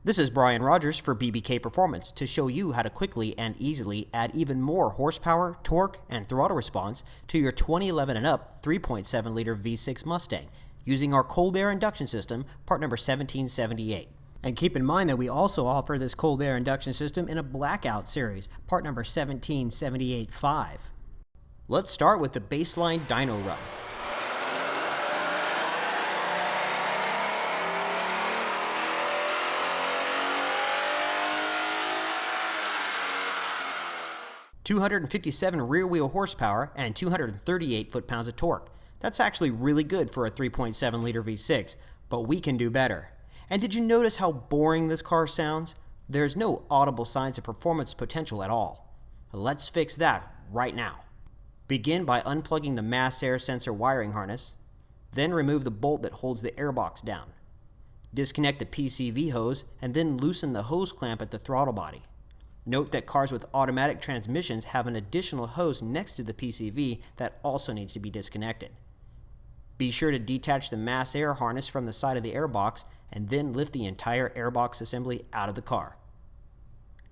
This is Brian Rogers for BBK Performance to show you how to quickly and easily add even more horsepower, torque, and throttle response to your 2011 and up 3.7-liter V6 Mustang using our cold air induction system, part number 1778. And keep in mind that we also offer this cold air induction system in a blackout series, part number 1778-5. Let's start with the baseline dyno run. "257 rear-wheel horsepower and 238 foot-pounds of torque. That's actually really good for a 3.7-liter V6, but we can do better. And did you notice how boring this car sounds? There's no audible signs of performance potential at all. Let's fix that right now. Begin by unplugging the mass air sensor wiring harness, then remove the bolt that holds the airbox down. Disconnect the PCV hose and then loosen the hose clamp at the throttle body. Note that cars with automatic transmissions have an additional hose next to the PCV that also needs to be disconnected. Be sure to detach the mass air harness from the side of the airbox and then lift the entire airbox assembly out of the car.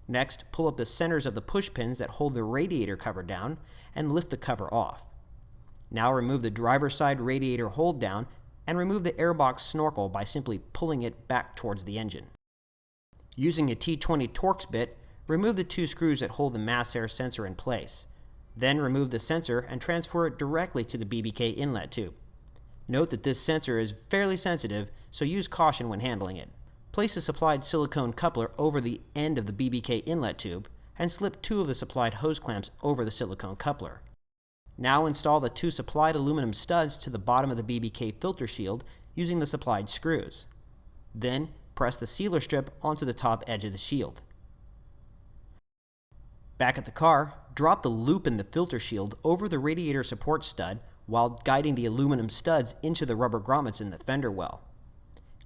Next, pull up the centers of the push pins that hold the radiator cover down and lift the cover off. Now remove the driver's side radiator hold down and remove the airbox snorkel by simply pulling it back towards the engine. Using a T20 Torx bit, remove the two screws that hold the mass air sensor in place. Then remove the sensor and transfer it directly to the BBK inlet tube. Note that this sensor is fairly sensitive, so use caution when handling it. Place a supplied silicone coupler over the end of the BBK inlet tube and slip two of the supplied hose clamps over the silicone coupler. Now install the two supplied aluminum studs to the bottom of the BBK filter shield using the supplied screws. Then press the sealer strip onto the top edge of the shield. Back at the car, drop the loop in the filter shield over the radiator support stud while guiding the aluminum studs into the rubber grommets in the fender well.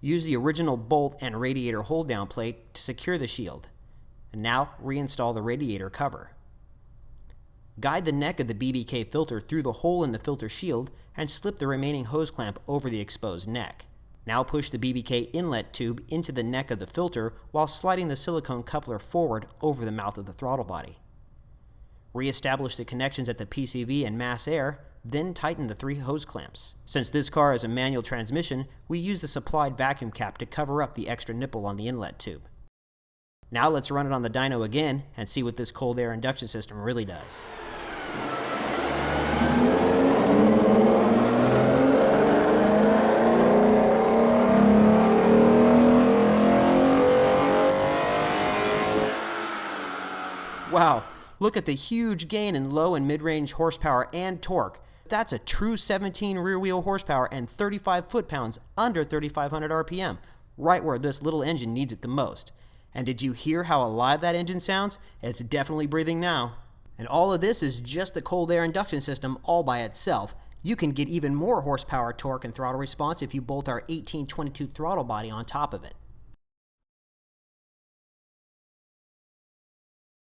Use the original bolt and radiator hold-down plate to secure the shield. And now reinstall the radiator cover. Guide the neck of the BBK filter through the hole in the filter shield and slip the remaining hose clamp over the exposed neck. Now push the BBK inlet tube into the neck of the filter while sliding the silicone coupler forward over the mouth of the throttle body. Re-establish the connections at the PCV and mass air, then tighten the three hose clamps. Since this car is a manual transmission, we use the supplied vacuum cap to cover up the extra nipple on the inlet tube. Now let's run it on the dyno again and see what this cold air induction system really does. Wow, look at the huge gain in low and mid-range horsepower and torque. That's a true 17 rear-wheel horsepower and 35 foot-pounds under 3,500 RPM, right where this little engine needs it the most. And did you hear how alive that engine sounds? It's definitely breathing now. And all of this is just the cold air induction system all by itself. You can get even more horsepower, torque, and throttle response if you bolt our 1822 throttle body on top of it.